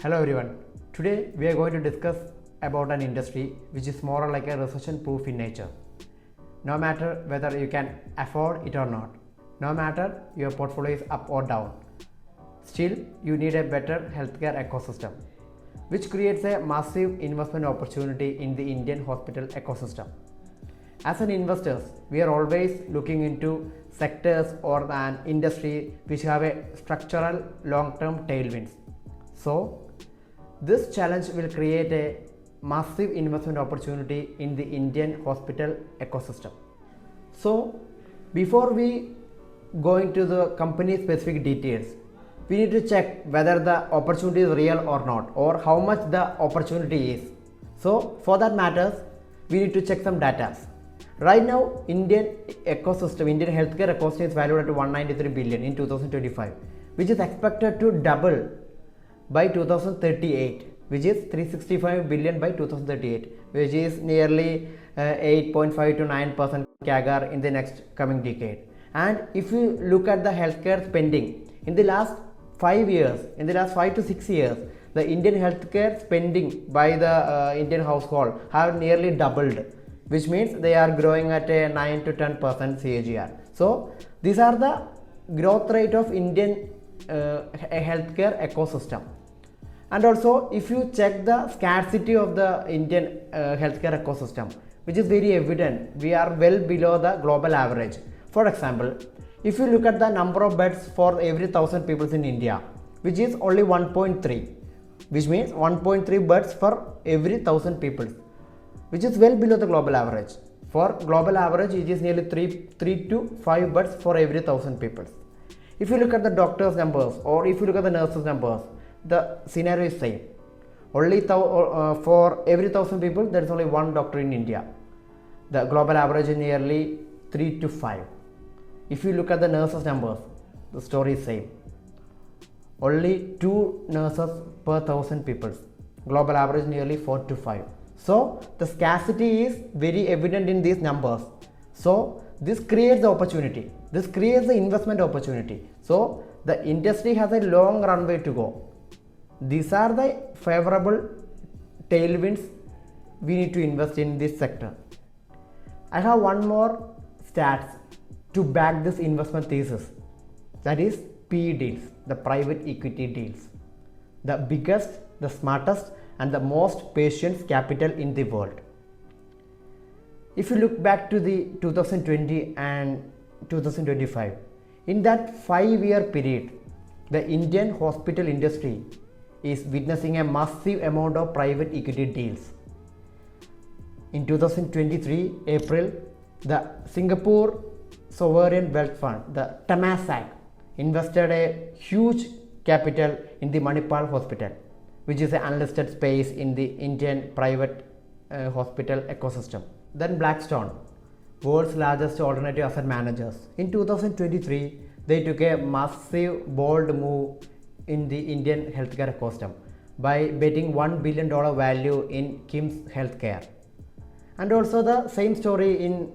Hello everyone. Today we are going to discuss about an industry which is more like a recession proof in nature. No matter whether you can afford it or not, no matter your portfolio is up or down, still you need a better healthcare ecosystem, which creates a massive investment opportunity in the Indian hospital ecosystem. As an investors, we are always looking into sectors or an industry which have a structural long-term tailwinds. So, this challenge will create a massive investment opportunity in the Indian hospital ecosystem. So, before we go into the company specific details, we need to check whether the opportunity is real or not, or how much the opportunity is. So, for that matters, we need to check some data. Right now, Indian healthcare ecosystem is valued at 193 billion in 2025, which is expected to double by 2038, which is 365 billion by 2038, which is nearly 8.5 to 9% CAGR in the next coming decade. And if you look at the healthcare spending in the last 5 to 6 years, the Indian healthcare spending by the Indian household have nearly doubled, which means they are growing at a 9 to 10% CAGR. So these are the growth rate of Indian healthcare ecosystem. And also, if you check the scarcity of the Indian healthcare ecosystem, which is very evident, we are well below the global average. For example, if you look at the number of beds for every 1000 people in India, which is only 1.3, which means 1.3 beds for every 1000 people, which is well below the global average. For global average, it is nearly 3 to 5 beds for every 1000 people. If you look at the doctors' numbers or if you look at the nurses' numbers, the scenario is same. Only for every 1000 people, there is only one doctor in India. The global average is nearly 3 to 5. If you look at the nurses' numbers, the story is same. Only 2 nurses per 1000 people. Global average nearly 4 to 5. So the scarcity is very evident in these numbers. So this creates the opportunity. This creates the investment opportunity. So the industry has a long runway to go. These are the favorable tailwinds we need to invest in this sector. I have one more stats to back this investment thesis. That is PE deals, the private equity deals. The biggest, the smartest and the most patient capital in the world. If you look back to the 2020 and 2025, in that 5-year period, the Indian hospital industry is witnessing a massive amount of private equity deals. In 2023 April, the Singapore Sovereign Wealth Fund, the Temasek, invested a huge capital in the Manipal Hospital, which is an unlisted space in the Indian private hospital ecosystem. Then Blackstone, world's largest alternative asset managers. In 2023, they took a massive bold move in the Indian healthcare ecosystem by betting $1 billion value in KIMS Healthcare. And also the same story in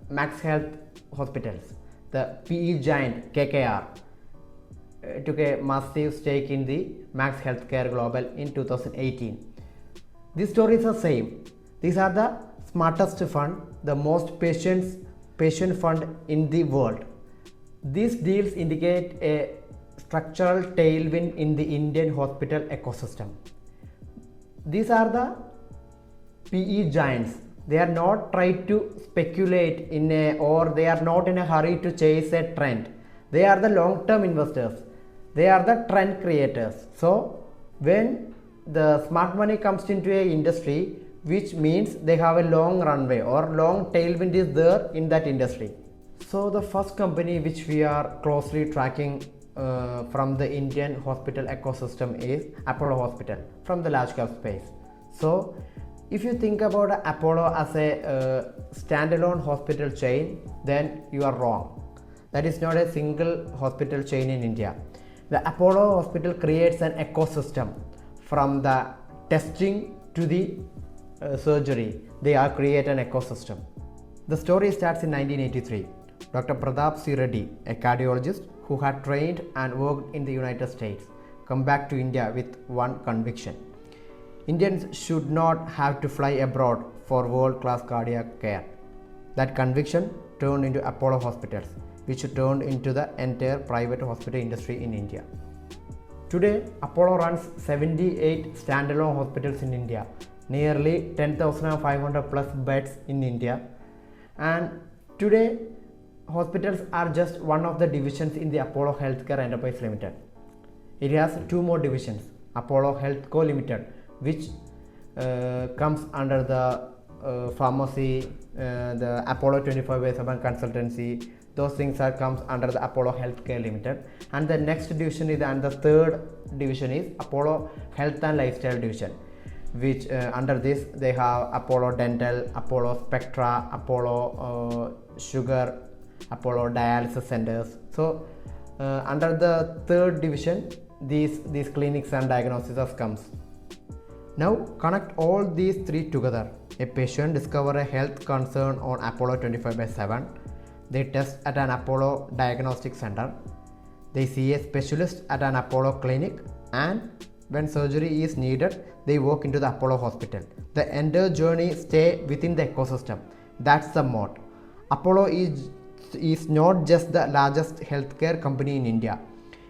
Max Health Hospitals. The PE giant KKR took a massive stake in the Max Healthcare Global in 2018. These stories are same. These are the smartest fund, the most patient fund in the world. These deals indicate a structural tailwind in the Indian hospital ecosystem. These are the PE giants. They are not trying to speculate or they are not in a hurry to chase a trend. They are the long-term investors. They are the trend creators. So when the smart money comes into a industry, which means they have a long runway or long tailwind is there in that industry. So the first company which we are closely tracking from the Indian hospital ecosystem is Apollo Hospital from the large cap space. So if you think about Apollo as a standalone hospital chain, then you are wrong. That is not a single hospital chain in India. The Apollo Hospital creates an ecosystem from the testing to the surgery. They are create an ecosystem. The story starts in 1983. Dr. Pratap C. Reddy, a cardiologist who had trained and worked in the United States, come back to India with one conviction. Indians should not have to fly abroad for world-class cardiac care. That conviction turned into Apollo hospitals, which turned into the entire private hospital industry in India. Today, Apollo runs 78 standalone hospitals in India, nearly 10,500 plus beds in India, and today hospitals are just one of the divisions in the Apollo Healthcare Enterprise Limited. It has two more divisions, Apollo Health Co Limited, which comes under the pharmacy, the Apollo 24/7 consultancy. Those things comes under the Apollo Healthcare Limited, and the next division is, and the third division is Apollo Health and Lifestyle Division, which under this they have Apollo Dental, Apollo Spectra, Apollo Sugar, Apollo Dialysis Centers. So under the third division, these clinics and diagnosis comes. Now connect all these three together. A patient discovers a health concern on Apollo 24/7. They test at an Apollo Diagnostic Center. They see a specialist at an Apollo clinic, and when surgery is needed, they walk into the Apollo hospital. The entire journey stay within the ecosystem. That's the Moat. Apollo is not just the largest healthcare company in India.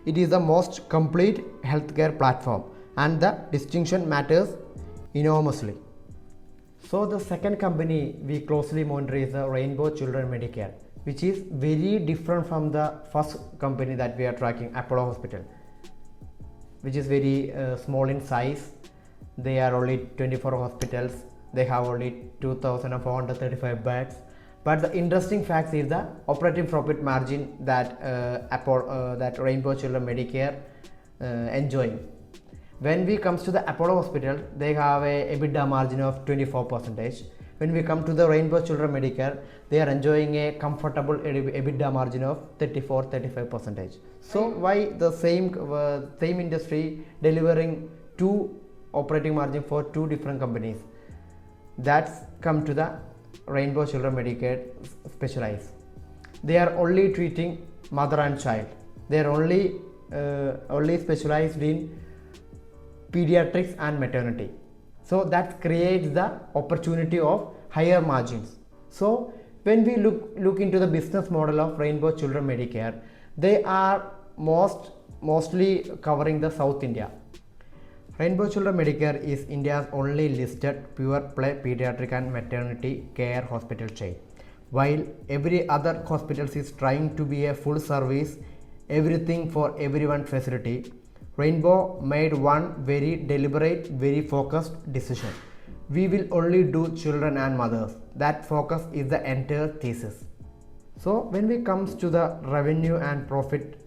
It is the most complete healthcare platform, and the distinction matters enormously. So the second company we closely monitor is the Rainbow Children Medicare, which is very different from the first company that we are tracking, Apollo Hospital, which is very small in size. They are only 24 hospitals. They have only 2,435 beds. But the interesting fact is the operating profit margin that that Rainbow Children Medicare enjoying. When we comes to the Apollo Hospital, they have a EBITDA margin of 24%. When we come to the Rainbow Children Medicare, they are enjoying a comfortable EBITDA margin of 34-35%. So why the same industry delivering two operating margin for two different companies? That's come to the Rainbow Children Medicare specialise. They are only treating mother and child. They are only specialized in pediatrics and maternity. So that creates the opportunity of higher margins. So when we look into the business model of Rainbow Children Medicare, they are mostly covering the South India. Rainbow Children Medicare is India's only listed pure play pediatric and maternity care hospital chain. While every other hospital is trying to be a full service, everything for everyone facility, Rainbow made one very deliberate, very focused decision. We will only do children and mothers. That focus is the entire thesis. So when we comes to the revenue and profit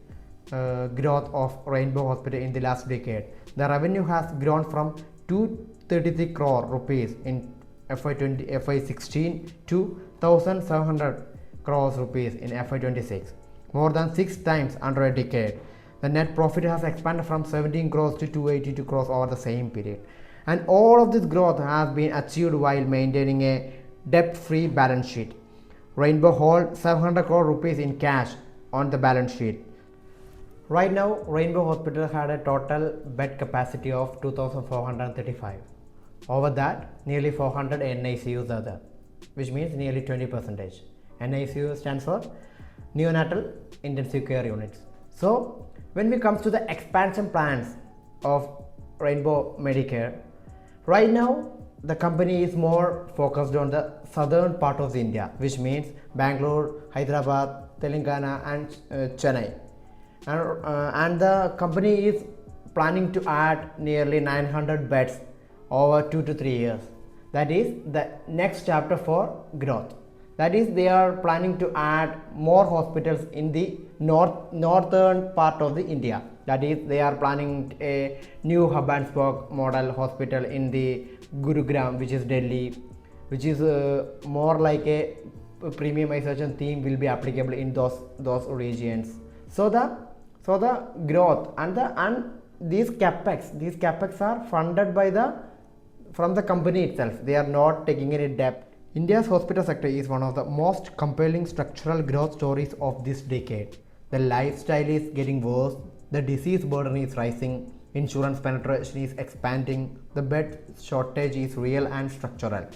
growth of Rainbow Hospital in the last decade, the revenue has grown from 233 crore rupees in FY16 to 1,700 crores rupees in FY26, more than 6 times under a decade. The net profit has expanded from 17 crores to 282 crores over the same period. And all of this growth has been achieved while maintaining a debt-free balance sheet. Rainbow holds 700 crore rupees in cash on the balance sheet. Right now, Rainbow Hospital had a total bed capacity of 2,435. Over that, nearly 400 NICUs are there, which means nearly 20%. NICU stands for Neonatal Intensive Care Units. So, when we come to the expansion plans of Rainbow Medicare, right now the company is more focused on the southern part of India, which means Bangalore, Hyderabad, Telangana and Chennai. And the company is planning to add nearly 900 beds over 2 to 3 years. That is the next chapter for growth. That is, they are planning to add more hospitals in the northern part of the India. That is, they are planning a new hub and spoke model hospital in the Gurugram, which is Delhi, which is more like a premiumization theme will be applicable in those regions. So the growth and these capex are funded by from the company itself. They are not taking any debt. India's hospital sector is one of the most compelling structural growth stories of this decade. The lifestyle is getting worse, the disease burden is rising, Insurance penetration is expanding, the bed shortage is real and structural,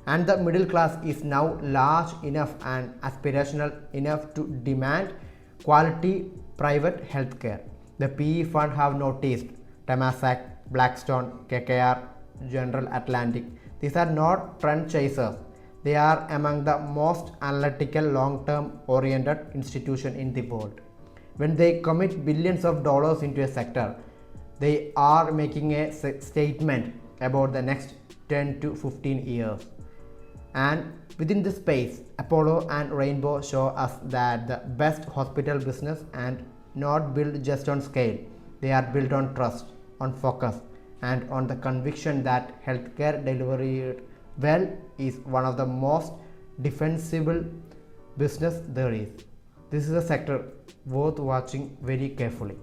and the middle class is now large enough and aspirational enough to demand quality private healthcare. The PE fund have noticed Temasek, Blackstone, KKR, General Atlantic. These are not trend chasers. They are among the most analytical, long-term oriented institutions in the world. When they commit billions of dollars into a sector, they are making a statement about the next 10 to 15 years. And within this space, Apollo and Rainbow show us that the best hospital business and not built just on scale. They are built on trust, on focus, and on the conviction that healthcare delivered well is one of the most defensible business there is. This is a sector worth watching very carefully.